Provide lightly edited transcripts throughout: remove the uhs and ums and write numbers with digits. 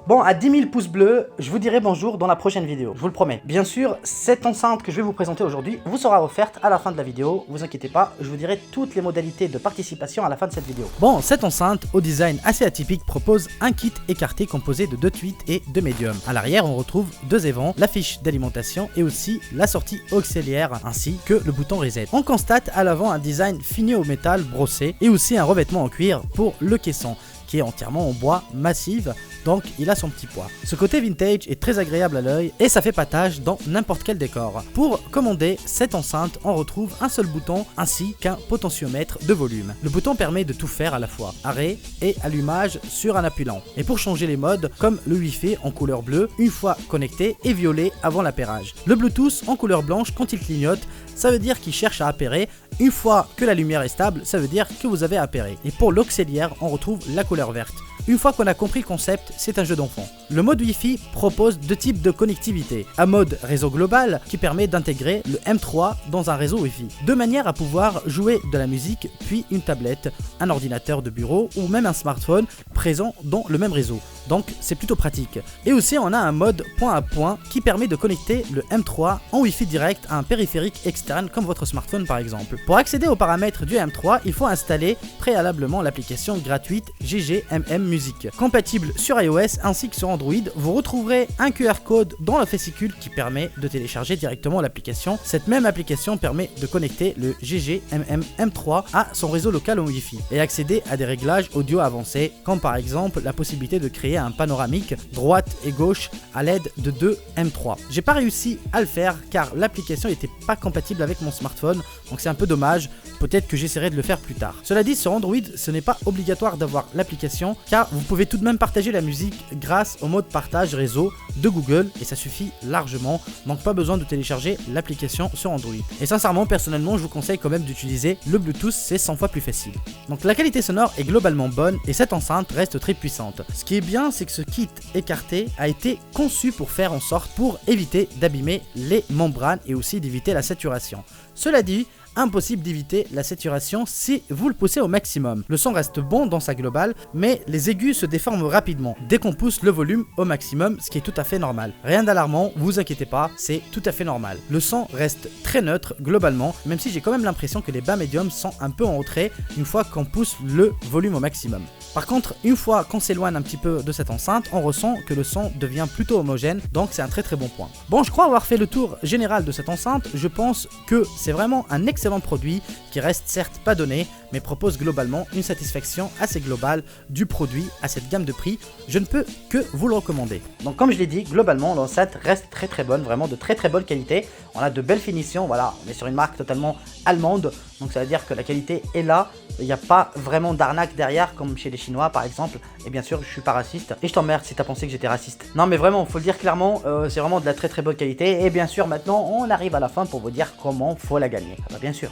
Bon, à 10 000 pouces bleus, je vous dirai bonjour dans la prochaine vidéo, je vous le promets. Bien sûr, cette enceinte que je vais vous présenter aujourd'hui vous sera offerte à la fin de la vidéo, vous inquiétez pas, je vous dirai toutes les modalités de participation à la fin de cette vidéo. Bon, cette enceinte, au design assez atypique, propose un kit écarté composé de 2 tweets et 2 médiums. À l'arrière, on retrouve 2 évents, la fiche d'alimentation et aussi la sortie auxiliaire, ainsi que le bouton reset. On constate à l'avant un design fini au métal brossé et aussi un revêtement en cuir pour le caisson, qui est entièrement en bois massif, donc il a son petit poids. Ce côté vintage est très agréable à l'œil et ça fait pas tâche dans n'importe quel décor. Pour commander cette enceinte, on retrouve un seul bouton ainsi qu'un potentiomètre de volume. Le bouton permet de tout faire à la fois, arrêt et allumage sur un appulant. Et pour changer les modes, comme le Wi-Fi en couleur bleue une fois connecté et violet avant l'appairage. Le Bluetooth en couleur blanche quand il clignote, ça veut dire qu'il cherche à appairer. Une fois que la lumière est stable, ça veut dire que vous avez appairé. Et pour l'auxiliaire, on retrouve la couleur verte. Une fois qu'on a compris le concept, c'est un jeu d'enfant. Le mode Wi-Fi propose 2 types de connectivité. Un mode réseau global qui permet d'intégrer le M3 dans un réseau Wi-Fi, de manière à pouvoir jouer de la musique, puis une tablette, un ordinateur de bureau ou même un smartphone présent dans le même réseau. Donc c'est plutôt pratique. Et aussi on a un mode point à point qui permet de connecter le M3 en Wi-Fi direct à un périphérique externe comme votre smartphone par exemple. Pour accéder aux paramètres du M3, il faut installer préalablement l'application gratuite GGMM Music. Compatible sur iOS ainsi que sur Android, vous retrouverez un QR code dans la fascicule qui permet de télécharger directement l'application. Cette même application permet de connecter le GGMM M3 à son réseau local en Wi-Fi et accéder à des réglages audio avancés comme par exemple la possibilité de créer un panoramique droite et gauche à l'aide de 2 M3. J'ai pas réussi à le faire car l'application n'était pas compatible avec mon smartphone, donc c'est un peu dommage, peut-être que j'essaierai de le faire plus tard. Cela dit, sur Android, ce n'est pas obligatoire d'avoir l'application car vous pouvez tout de même partager la musique grâce au mode partage réseau de Google et ça suffit largement, donc pas besoin de télécharger l'application sur Android. Et sincèrement, personnellement, je vous conseille quand même d'utiliser le Bluetooth, c'est 100 fois plus facile. Donc la qualité sonore est globalement bonne et cette enceinte reste très puissante. Ce qui est bien, c'est que ce kit écarté a été conçu pour faire en sorte pour éviter d'abîmer les membranes et aussi d'éviter la saturation. Cela dit, impossible d'éviter la saturation si vous le poussez au maximum. Le son reste bon dans sa globale, mais les aigus se déforment rapidement dès qu'on pousse le volume au maximum, ce qui est tout à fait normal. Rien d'alarmant, vous inquiétez pas, c'est tout à fait normal. Le son reste très neutre globalement, même si j'ai quand même l'impression que les bas médiums sont un peu en retrait une fois qu'on pousse le volume au maximum. Par contre, une fois qu'on s'éloigne un petit peu de cette enceinte, on ressent que le son devient plutôt homogène, donc c'est un très bon point. Bon, je crois avoir fait le tour général de cette enceinte, je pense que c'est vraiment un excellent produit qui reste certes pas donné, mais propose globalement une satisfaction assez globale du produit à cette gamme de prix. Je ne peux que vous le recommander. Donc comme je l'ai dit, globalement l'enceinte reste très bonne, vraiment de très bonne qualité. On a de belles finitions, voilà, on est sur une marque totalement allemande, donc ça veut dire que la qualité est là. Il n'y a pas vraiment d'arnaque derrière comme chez les Chinois par exemple. Et bien sûr je suis pas raciste et je t'emmerde si t'as pensé que j'étais raciste. Non mais vraiment faut le dire clairement, c'est vraiment de la très bonne qualité. Et bien sûr maintenant on arrive à la fin pour vous dire comment faut la gagner. Ah bah bien sûr.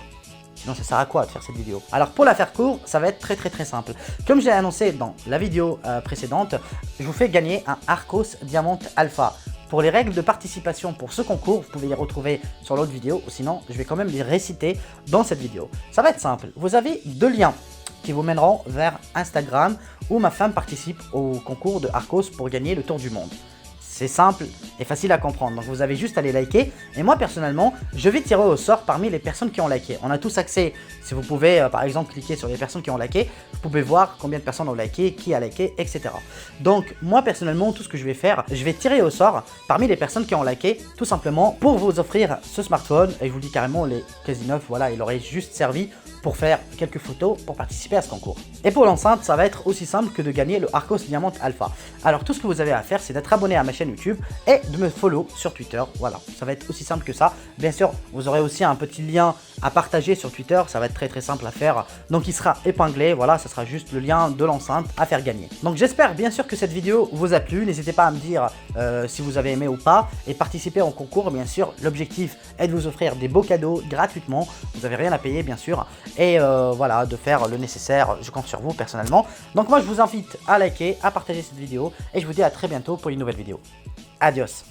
Sinon ça sert à quoi de faire cette vidéo? Alors pour la faire court, ça va être très simple. Comme je l'ai annoncé dans la vidéo précédente, je vous fais gagner un Arcos Diamant Alpha. Pour les règles de participation pour ce concours, vous pouvez les retrouver sur l'autre vidéo, ou sinon je vais quand même les réciter dans cette vidéo. Ça va être simple, vous avez 2 liens qui vous mèneront vers Instagram où ma femme participe au concours de Arcos pour gagner le tour du monde. C'est simple et facile à comprendre, donc vous avez juste à les liker. Et moi personnellement, je vais tirer au sort parmi les personnes qui ont liké. On a tous accès, si vous pouvez par exemple cliquer sur les personnes qui ont liké, vous pouvez voir combien de personnes ont liké, qui a liké, etc. Donc moi personnellement, tout ce que je vais faire, je vais tirer au sort parmi les personnes qui ont liké, tout simplement pour vous offrir ce smartphone. Et je vous le dis carrément, les quasi neuf, voilà, il aurait juste servi pour faire quelques photos pour participer à ce concours. Et pour l'enceinte, ça va être aussi simple que de gagner le Arcos Diamant Alpha. Alors tout ce que vous avez à faire, c'est d'être abonné à ma chaîne YouTube et de me follow sur Twitter. Voilà, ça va être aussi simple que ça. Bien sûr, vous aurez aussi un petit lien à partager sur Twitter, ça va être très simple à faire. Donc il sera épinglé, voilà, ça sera juste le lien de l'enceinte à faire gagner. Donc j'espère bien sûr que cette vidéo vous a plu. N'hésitez pas à me dire si vous avez aimé ou pas et participer au concours. Bien sûr, l'objectif est de vous offrir des beaux cadeaux gratuitement. Vous n'avez rien à payer bien sûr. Et voilà, de faire le nécessaire, je compte sur vous personnellement. Donc moi je vous invite à liker, à partager cette vidéo et je vous dis à très bientôt pour une nouvelle vidéo. Adios.